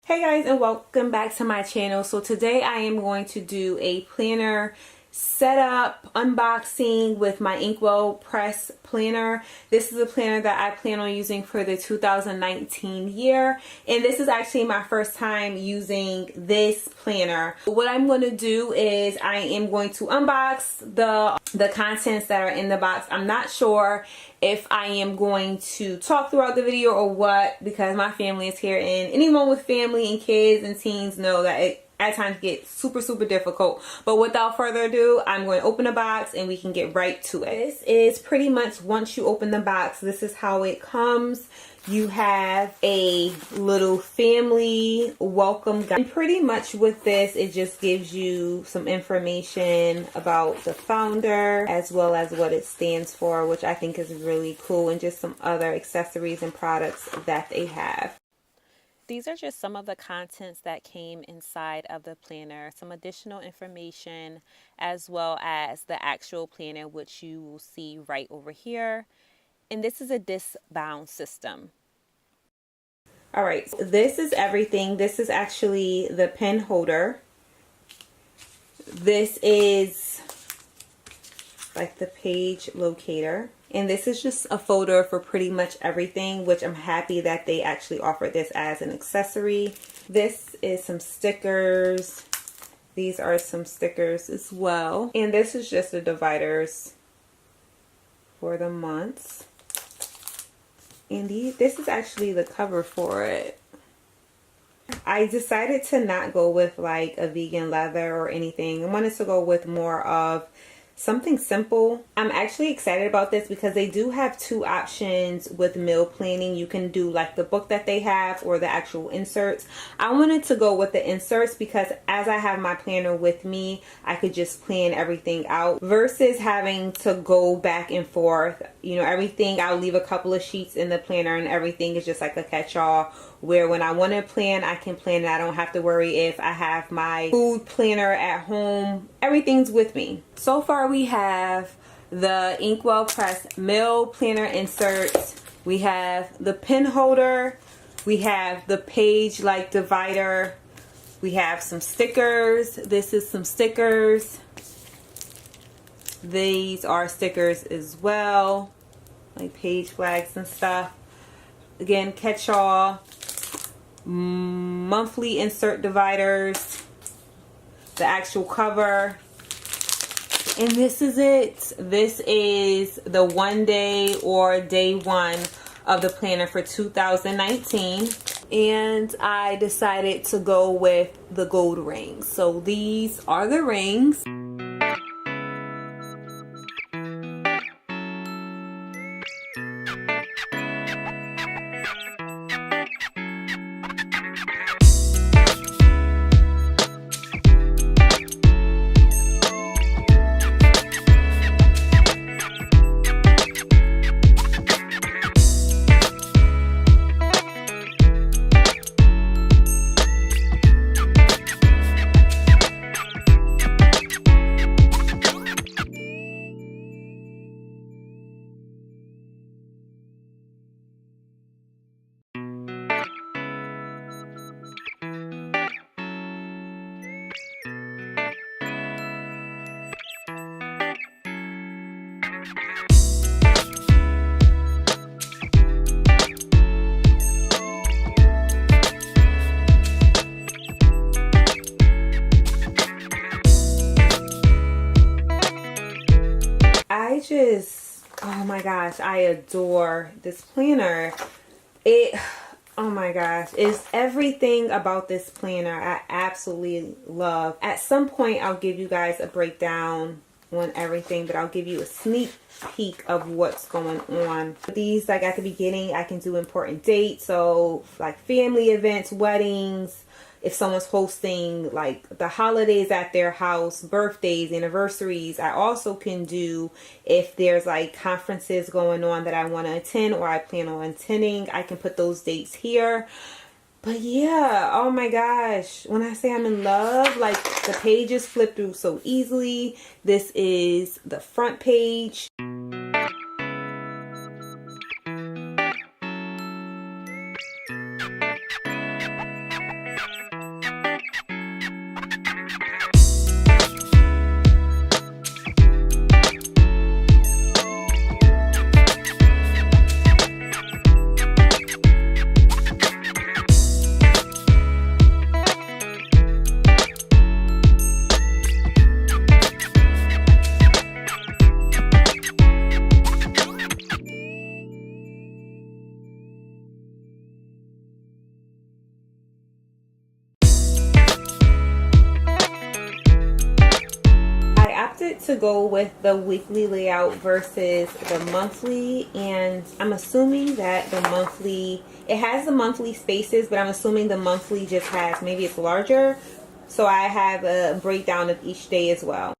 Hey guys, and welcome back to my channel. So today I am going to do a planner setup unboxing with my InkWell press planner. This is a planner that I plan on using for the 2019 year, and this is actually my first time using this planner. What I'm going to do is I am going to unbox the contents that are in the box. I'm not sure if I am going to talk throughout the video or what, because my family is here, and anyone with family and kids and teens know that it at times get super difficult. But without further ado, I'm going to open the box and we can get right to it. This is pretty much, once you open the box, this is how it comes. You have a little family welcome guide. And pretty much with this, it just gives you some information about the founder as well as what it stands for, which I think is really cool, and just some other accessories and products that they have. These are just some of the contents that came inside of the planner, some additional information, as well as the actual planner, which you will see right over here. And this is a disc bound system. All right, so this is everything. This is actually the pen holder. This is like the page locator. And this is just a folder for pretty much everything, which I'm happy that they actually offered this as an accessory. This is some stickers. These are some stickers as well. And this is just the dividers for the months. And this is actually the cover for it. I decided to not go with like a vegan leather or anything. I wanted to go with more of something simple. I'm actually excited about this because they do have two options with meal planning. You can do like the book that they have or the actual inserts. I wanted to go with the inserts because as I have my planner with me, I could just plan everything out versus having to go back and forth. You know, everything, I'll leave a couple of sheets in the planner and everything is just like a catch-all, where when I want to plan, I can plan and I don't have to worry if I have my food planner at home. Everything's with me. So far we have the InkWell Press Meal Planner inserts. We have the pen holder. We have the page like divider. We have some stickers. This is some stickers. These are stickers as well, like page flags and stuff. Again, catch-all. Monthly insert dividers, the actual cover, and this is it. This is the 1 day or day one of the planner for 2019, and I decided to go with the gold rings. So these are the rings. Oh my gosh, I adore this planner. Oh my gosh, it's everything about this planner I absolutely love. At some point I'll give you guys a breakdown on everything, but I'll give you a sneak peek of what's going on. These, like at the beginning, I can do important dates, so like family events, weddings, if someone's hosting like the holidays at their house, birthdays, anniversaries. I also can do if there's like conferences going on that I want to attend or I plan on attending. I can put those dates here. But yeah, oh my gosh, when I say I'm in love, like the pages flip through so easily. This is the front page. decided to go with the weekly layout versus the monthly, and I'm assuming that the monthly, it has the monthly spaces, but I'm assuming the monthly just has, maybe it's larger, so I have a breakdown of each day as well.